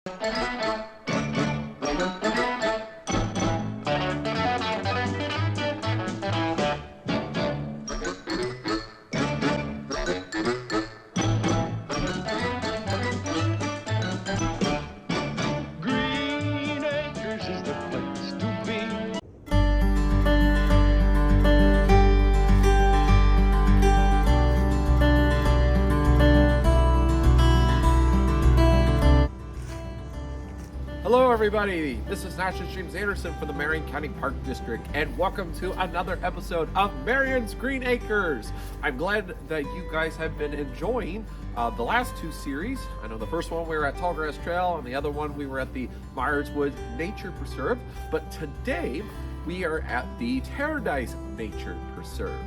Green Acres is the place to be. Hello everybody, this is National James Anderson from the Marion County Park District, and welcome to another episode of Marion's Green Acres. I'm glad that you guys have been enjoying the last two series. I know the first one we were at Tallgrass Trail, and the other one we were at the Myerswood Nature Preserve, but today we are at the Terradise Nature Preserve.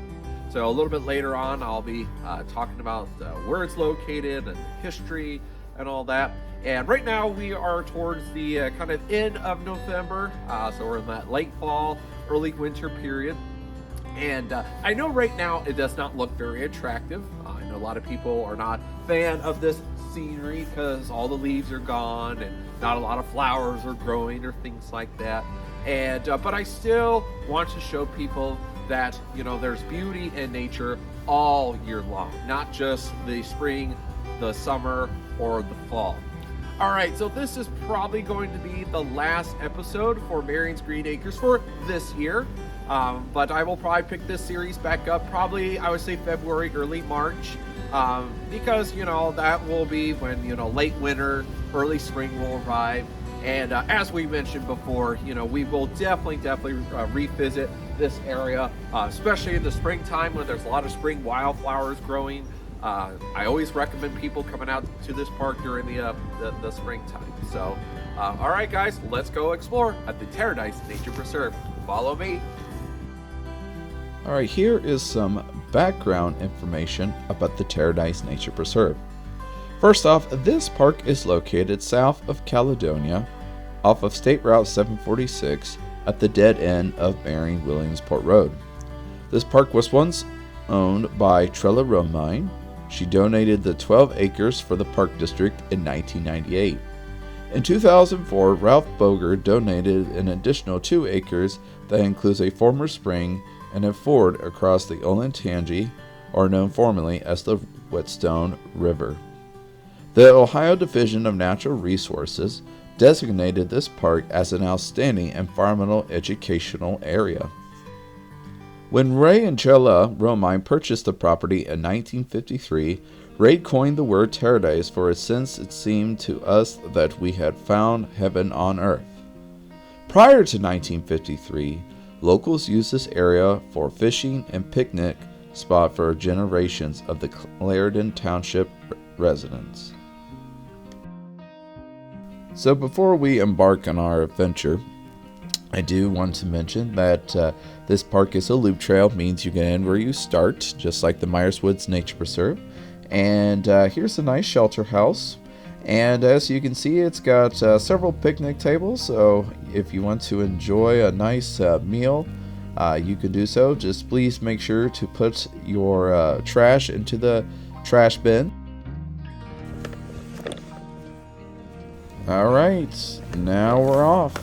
So a little bit later on, I'll be talking about where it's located and history and all that. And right now we are towards the kind of end of November, so we're in that late fall, early winter period. And I know right now it does not look very attractive. I know a lot of people are not a fan of this scenery because all the leaves are gone and not a lot of flowers are growing or things like that. And but I still want to show people that, you know, there's beauty in nature all year long, not just the spring, the summer, or the fall. All right, so this is probably going to be the last episode for Marion's Green Acres for this year. But I will probably pick this series back up probably, I would say, February, early March. Because, you know, that will be when, you know, late winter, early spring will arrive. And as we mentioned before, you know, we will definitely revisit this area, especially in the springtime when there's a lot of spring wildflowers growing. I always recommend people coming out to this park during the springtime. So, all right, guys, let's go explore at the Terradise Nature Preserve. Follow me. All right, here is some background information about the Terradise Nature Preserve. First off, this park is located south of Caledonia, off of State Route 746 at the dead end of Marion Williamsport Road. This park was once owned by Trella Romine. She donated the 12 acres for the park district in 1998. In 2004, Ralph Boger donated an additional 2 acres that includes a former spring and a ford across the Olentangy, or known formerly as the Whetstone River. The Ohio Division of Natural Resources designated this park as an outstanding environmental educational area. When Ray and Trella Romine purchased the property in 1953, Ray coined the word Terradise for it, since it seemed to us that we had found heaven on earth. Prior to 1953, locals used this area for fishing and picnic spot for generations of the Clarendon Township residents. So before we embark on our adventure, I do want to mention that this park is a loop trail, means you get in where you start, just like the Myerswood Nature Preserve. And here's a nice shelter house. And as you can see, it's got several picnic tables, so if you want to enjoy a nice meal, you can do so. Just please make sure to put your trash into the trash bin. All right, now we're off.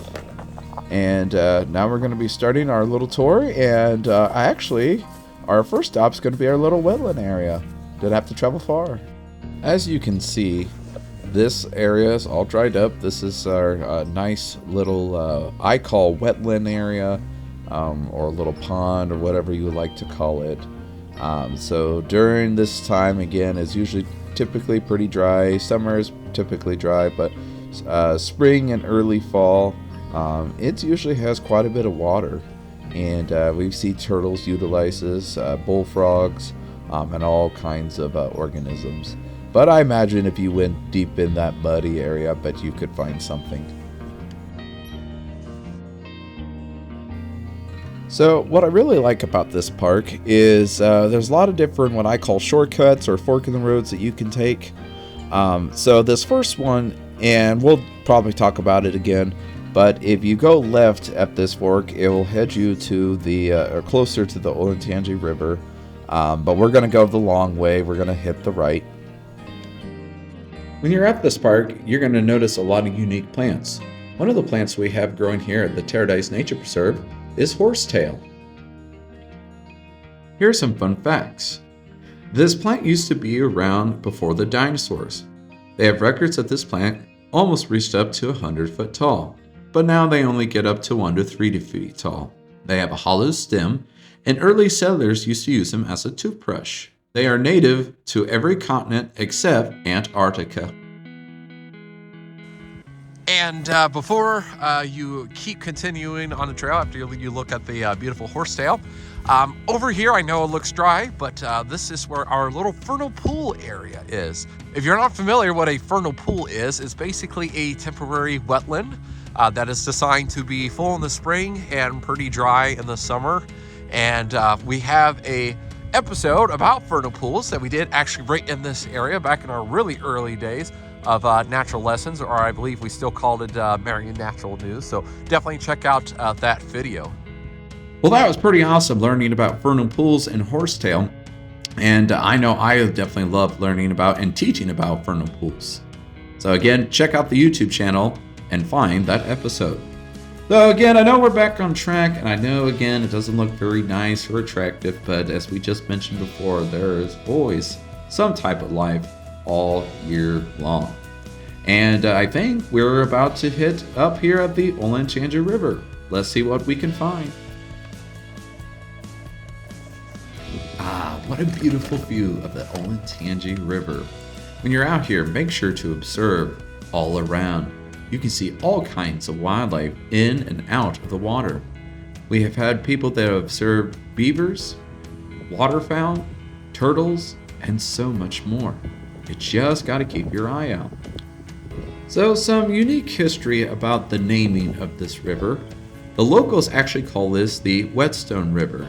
And now we're going to be starting our little tour, and actually, our first stop is going to be our little wetland area. Didn't have to travel far. As you can see, this area is all dried up. This is our nice little, I call wetland area, or a little pond, or whatever you would like to call it. So during this time, again, is usually typically pretty dry. Summer is typically dry, but spring and early fall, it usually has quite a bit of water, and we see turtles utilize this, bullfrogs, and all kinds of organisms. But I imagine if you went deep in that muddy area, I bet you could find something. So what I really like about this park is there's a lot of different what I call shortcuts or fork in the roads that you can take. So this first one, and we'll probably talk about it again, but if you go left at this fork, it will head you to the or closer to the Olentangy River. But we're going to go the long way. We're going to hit the right. When you're at this park, you're going to notice a lot of unique plants. One of the plants we have growing here at the Terradise Nature Preserve is horsetail. Here are some fun facts. This plant used to be around before the dinosaurs. They have records that this plant almost reached up to 100 foot tall, but now they only get up to under 3 feet tall. They have a hollow stem, and early settlers used to use them as a toothbrush. They are native to every continent except Antarctica. And before you keep continuing on the trail, after you look at the beautiful horsetail, over here I know it looks dry, but this is where our little vernal pool area is. If you're not familiar what a vernal pool is, it's basically a temporary wetland that is designed to be full in the spring and pretty dry in the summer. And we have a episode about vernal pools that we did actually right in this area back in our really early days of natural lessons, or I believe we still called it Marion Natural News. So definitely check out that video. Well, that was pretty awesome learning about vernal pools and horsetail. And I know I definitely love learning about and teaching about vernal pools. So again, check out the YouTube channel and find that episode. So again, I know we're back on track, and I know again it doesn't look very nice or attractive, but as we just mentioned before, there is always some type of life all year long. And I think we're about to hit up here at the Olentangy River. Let's see what we can find. What a beautiful view of the Olentangy River. When you're out here, make sure to observe all around. You can see all kinds of wildlife in and out of the water. We have had people that have observed beavers, waterfowl, turtles, and so much more. You just got to keep your eye out. So some unique history about the naming of this river. The locals actually call this the Whetstone River,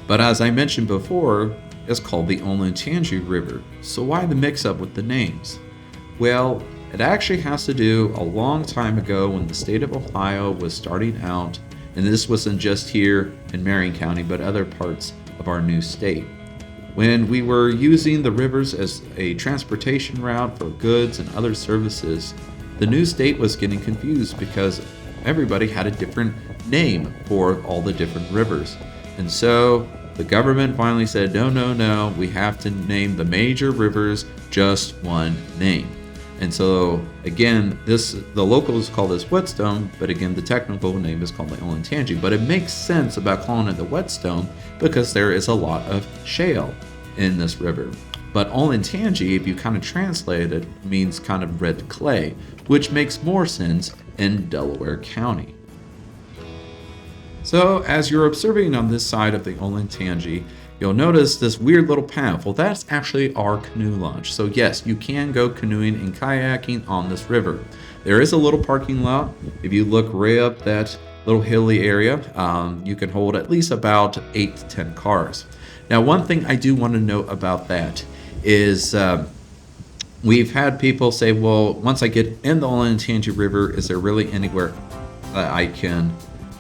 but as I mentioned before, it's called the Olentangy River. So why the mix-up with the names? Well, it actually has to do a long time ago when the state of Ohio was starting out, and this wasn't just here in Marion County, but other parts of our new state. When we were using the rivers as a transportation route for goods and other services, the new state was getting confused because everybody had a different name for all the different rivers. And so the government finally said, no, we have to name the major rivers just one name. And so again, the locals call this Whetstone, but again, the technical name is called the Olentangy. But it makes sense about calling it the Whetstone because there is a lot of shale in this river. But Olentangy, if you kind of translate it, means kind of red clay, which makes more sense in Delaware County. So as you're observing on this side of the Olentangy, you'll notice this weird little path. Well, that's actually our canoe launch. So yes, you can go canoeing and kayaking on this river. There is a little parking lot. If you look right up that little hilly area, you can hold at least about 8 to 10 cars. Now, one thing I do want to note about that is we've had people say, well, once I get in the Olentangy River, is there really anywhere that I can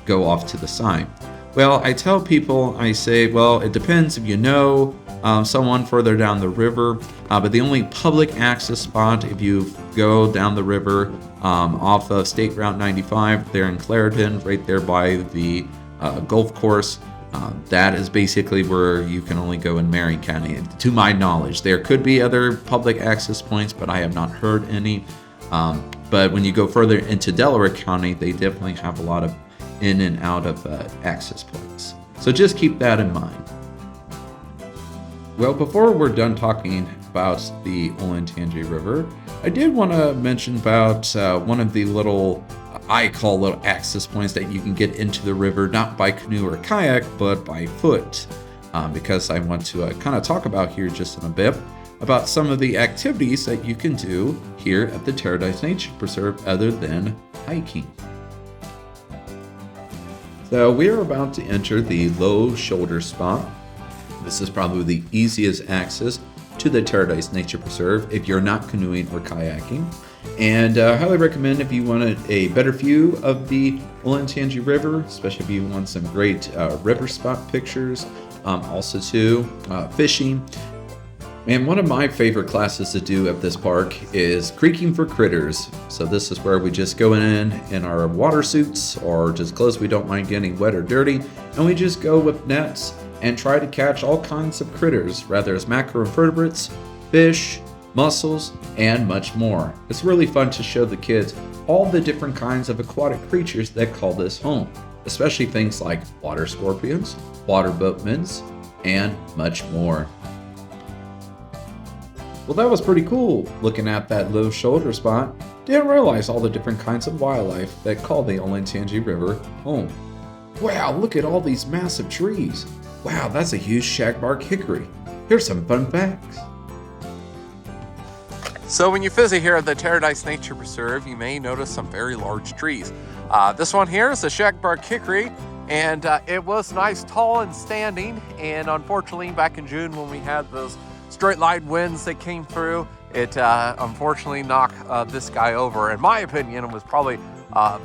go off to the side? Well, I tell people, I say, well, it depends if you know someone further down the river, but the only public access spot if you go down the river off of State Route 95 there in Clarendon, right there by the golf course, that is basically where you can only go in Marion County, to my knowledge. There could be other public access points, but I have not heard any. But when you go further into Delaware County, they definitely have a lot of in and out of access points. So just keep that in mind. Well, before we're done talking about the Olentangy River, I did want to mention about one of the little, I call little access points that you can get into the river, not by canoe or kayak, but by foot. Because I want to kind of talk about here just in a bit about some of the activities that you can do here at the Terradise Nature Preserve other than hiking. So we are about to enter the low shoulder spot. This is probably the easiest access to the Terradise Nature Preserve if you're not canoeing or kayaking. And I highly recommend if you want a better view of the Olentangy River, especially if you want some great river spot pictures, also too fishing. And one of my favorite classes to do at this park is creeking for critters. So this is where we just go in our water suits or just clothes we don't mind getting wet or dirty, and we just go with nets and try to catch all kinds of critters, whether it's macroinvertebrates, fish, mussels, and much more. It's really fun to show the kids all the different kinds of aquatic creatures that call this home, especially things like water scorpions, water boatmans, and much more. Well, that was pretty cool looking at that low shoulder spot. Didn't realize all the different kinds of wildlife that call the Olentangy River home. Wow, look at all these massive trees. Wow, that's a huge shagbark hickory. Here's some fun facts. So when you visit here at the Terradise Nature Preserve, you may notice some very large trees. This one here is a shagbark hickory, and it was nice, tall, and standing. And unfortunately, back in June when we had those straight line winds that came through, it unfortunately knocked this guy over. In my opinion, it was probably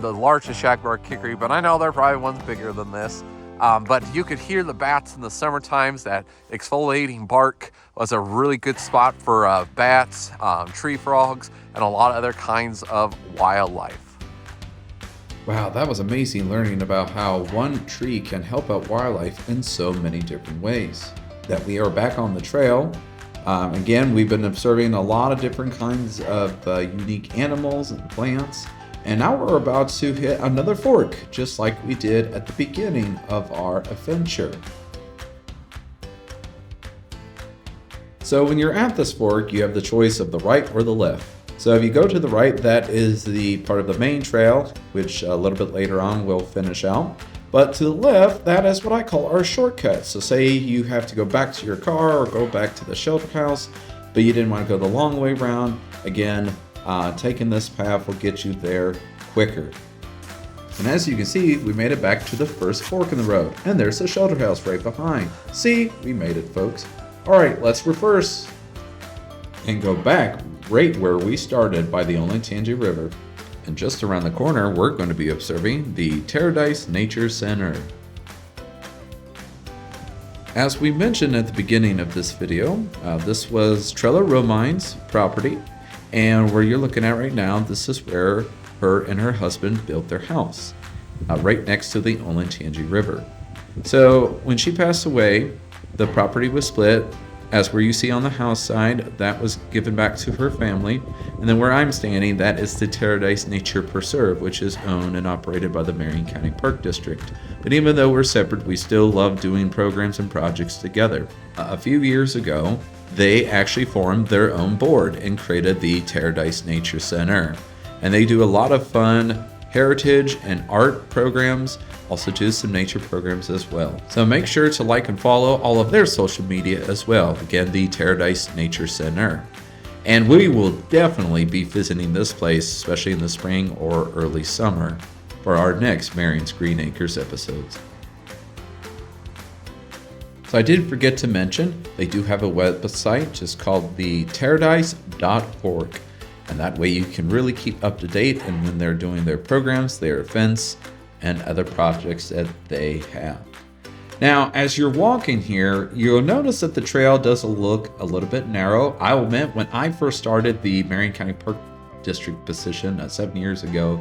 the largest shagbark hickory, but I know there are probably ones bigger than this. But you could hear the bats in the summer times. That exfoliating bark was a really good spot for bats, tree frogs, and a lot of other kinds of wildlife. Wow, that was amazing learning about how one tree can help out wildlife in so many different ways. That we are back on the trail. Again, we've been observing a lot of different kinds of unique animals and plants. And now we're about to hit another fork, just like we did at the beginning of our adventure. So when you're at this fork, you have the choice of the right or the left. So if you go to the right, that is the part of the main trail, which a little bit later on we'll finish out. But to the left, that is what I call our shortcut. So say you have to go back to your car or go back to the shelter house, but you didn't want to go the long way around. Again, taking this path will get you there quicker. And as you can see, we made it back to the first fork in the road, and there's the shelter house right behind. See, we made it, folks. All right, let's reverse and go back right where we started by the Olentangy River. And just around the corner, we're going to be observing the Terradise Nature Center. As we mentioned at the beginning of this video, this was Trella Romine's property. And where you're looking at right now, this is where her and her husband built their house, right next to the Olentangy River. So when she passed away, the property was split. As where you see on the house side, that was given back to her family. And then where I'm standing, that is the Terradise Nature Preserve, which is owned and operated by the Marion County Park District. But even though we're separate, we still love doing programs and projects together. A few years ago, they actually formed their own board and created the Terradise Nature Center. And they do a lot of fun heritage and art programs, also do some nature programs as well. So make sure to like and follow all of their social media as well. Again, the Terradise Nature Center. And we will definitely be visiting this place, especially in the spring or early summer, for our next Marion's Green Acres episodes. So I did forget to mention, they do have a website just called the Terradise.org. And that way you can really keep up to date and when they're doing their programs, their events, and other projects that they have. Now, as you're walking here, you'll notice that the trail does look a little bit narrow. I will admit, when I first started the Marion County Park District position 7 years ago,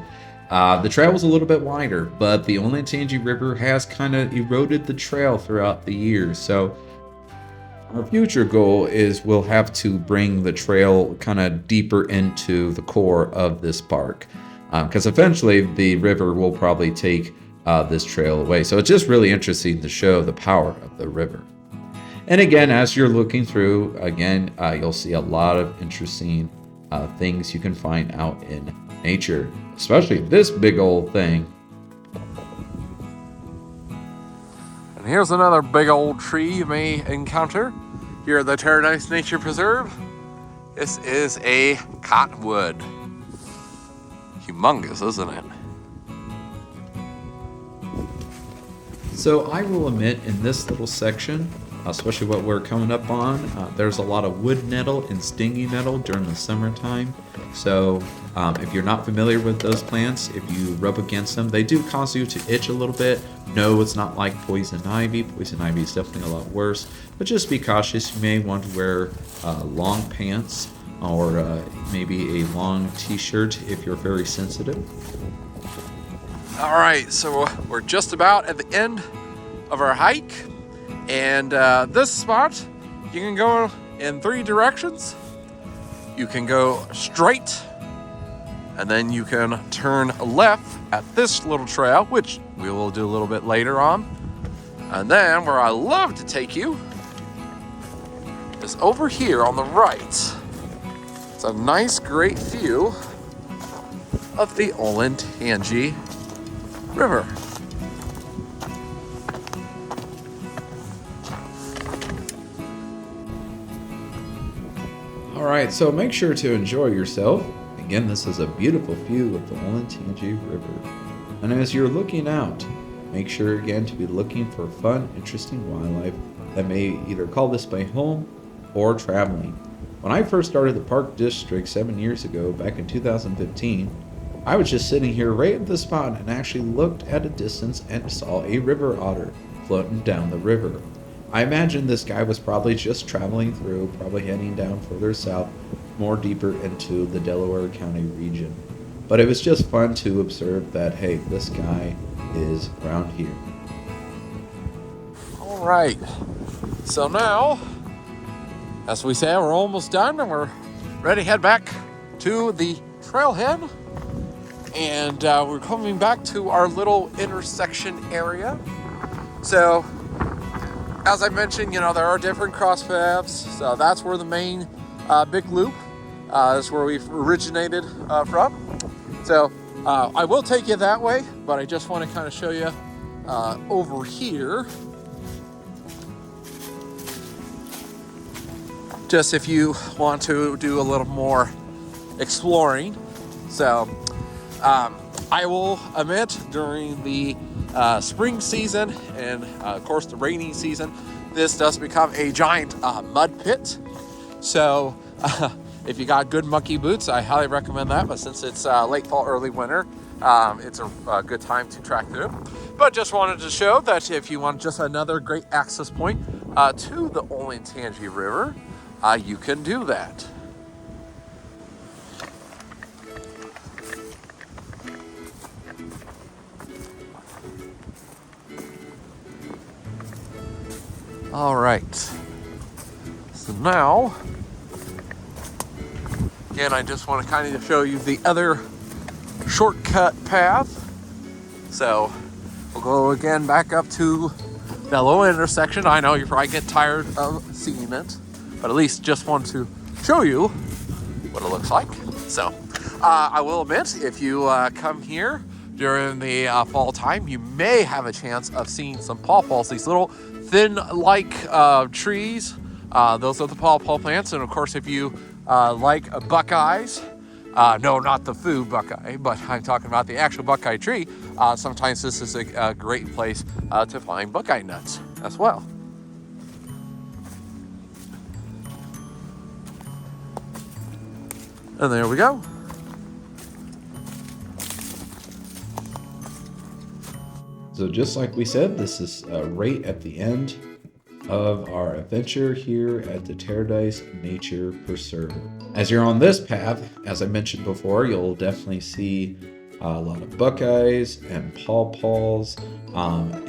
the trail was a little bit wider, but the Olentangy River has kind of eroded the trail throughout the years. So our future goal is we'll have to bring the trail kind of deeper into the core of this park, because eventually the river will probably take this trail away. So it's just really interesting to show the power of the river. And again, as you're looking through, again, you'll see a lot of interesting things you can find out in nature, especially this big old thing. And here's another big old tree you may encounter here at the Terradise Nature Preserve. This is a cottonwood. Humongous, isn't it? So I will admit, in this little section, especially what we're coming up on, there's a lot of wood nettle and stinging nettle during the summertime. So If you're not familiar with those plants, if you rub against them, they do cause you to itch a little bit. No, it's not like poison ivy. Poison ivy is definitely a lot worse. But just be cautious. You may want to wear long pants or maybe a long t-shirt if you're very sensitive. All right, so we're just about at the end of our hike. And this spot, you can go in 3 directions. You can go straight, and then you can turn left at this little trail, which we will do a little bit later on. And then where I love to take you is over here on the right. It's a nice, great view of the Olentangy River. All right, so make sure to enjoy yourself. Again, this is a beautiful view of the Olentangy River. And as you're looking out, make sure again to be looking for fun, interesting wildlife that may either call this place home or traveling. When I first started the Park District 7 years ago, back in 2015, I was just sitting here right at the spot and actually looked at a distance and saw a river otter floating down the river. I imagine this guy was probably just traveling through, probably heading down further south, more deeper into the Delaware County region. But it was just fun to observe that, hey, this guy is around here. All right, so now, as we say, we're almost done and we're ready to head back to the trailhead. And we're coming back to our little intersection area. So, as I mentioned, there are different cross paths. So that's where the main big loop is where we've originated from. So I will take you that way, but I just want to kind of show you over here. Just if you want to do a little more exploring. So I will admit during the spring season and of course the rainy season, this does become a giant mud pit. So if you got good mucky boots, I highly recommend that. But since it's late fall, early winter, it's a good time to track through. But just wanted to show that if you want just another great access point to the Olentangy River, you can do that. All right, so now, again, I just want to kind of show you the other shortcut path. So we'll go again back up to that low intersection. I know you probably get tired of seeing it, but at least just want to show you what it looks like. So I will admit, if you come here during the fall time, you may have a chance of seeing some pawpaws, these little thin-like trees. Those are the pawpaw plants. And of course, if you like buckeyes, no, not the food buckeye, but I'm talking about the actual buckeye tree, sometimes this is a great place to find buckeye nuts as well. And there we go. So just like we said, this is right at the end of our adventure here at the Terradise Nature Preserve. As you're on this path, as I mentioned before, you'll definitely see a lot of buckeyes and pawpaws.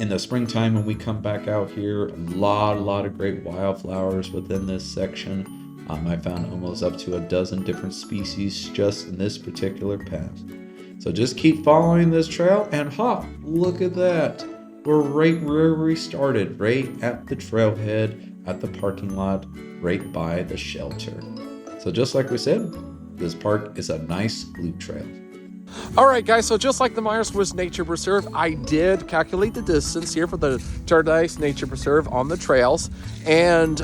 In the springtime when we come back out here, a lot of great wildflowers within this section. I found almost up to a dozen different species just in this particular path. So just keep following this trail and look at that. We're right where we started, right at the trailhead, at the parking lot, right by the shelter. So just like we said, this park is a nice loop trail. All right, guys, so just like the Myers Woods Nature Preserve, I did calculate the distance here for the Terradise Nature Preserve on the trails. And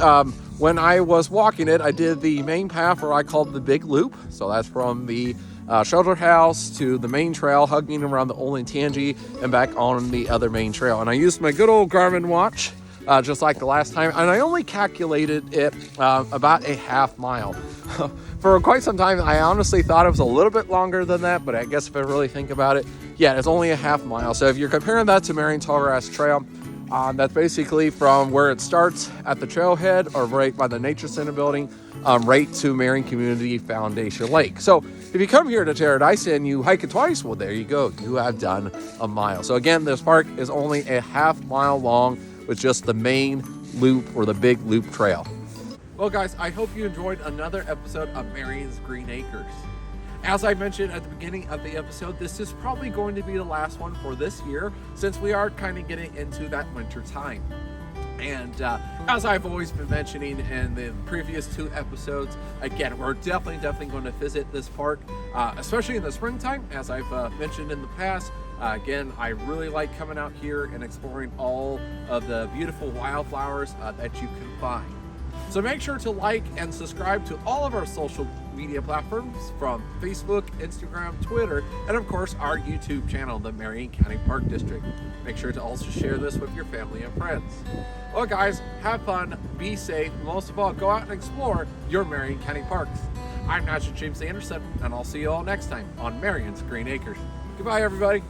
when I was walking it, I did the main path, where I called the Big Loop. So that's from the shelter house to the main trail, hugging around the Olentangy and back on the other main trail. And I used my good old Garmin watch just like the last time. And I only calculated it about a half mile. For quite some time, I honestly thought it was a little bit longer than that, but I guess if I really think about it, yeah, it's only a half mile. So if you're comparing that to Marion Tall Grass Trail, that's basically from where it starts at the trailhead or right by the Nature Center building, right to Marion Community Foundation Lake. So if you come here to Terradise and you hike it twice, well, there you go. You have done a mile. So again, this park is only a half mile long with just the main loop or the big loop trail. Well, guys, I hope you enjoyed another episode of Marion's Green Acres. As I mentioned at the beginning of the episode, this is probably going to be the last one for this year since we are kind of getting into that winter time. And as I've always been mentioning in the previous 2 episodes, again, we're definitely going to visit this park, especially in the springtime, as I've mentioned in the past. Again, I really like coming out here and exploring all of the beautiful wildflowers that you can find. So make sure to like and subscribe to all of our social media platforms from Facebook, Instagram, Twitter, and of course our YouTube channel, the Marion County Park District. Make sure to also share this with your family and friends. Well, guys, have fun, be safe, and most of all, go out and explore your Marion County parks. I'm Nature James Anderson, and I'll see you all next time on Marion's Green Acres. Goodbye, everybody.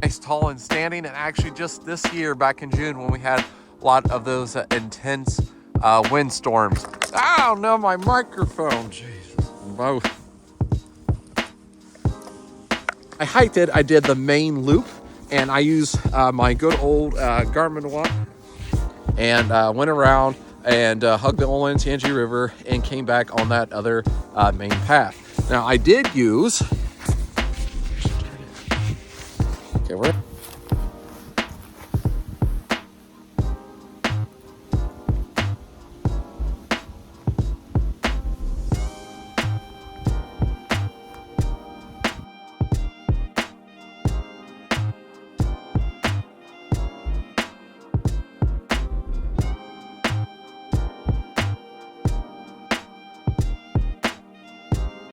Nice, tall, and standing. And actually just this year, back in June, when we had a lot of those intense windstorms. Oh no, my microphone, jeez, both. I hiked it, I did the main loop, and I used my good old Garmin watch, and went around and hugged the Olentangy River and came back on that other main path. Now I did use, okay,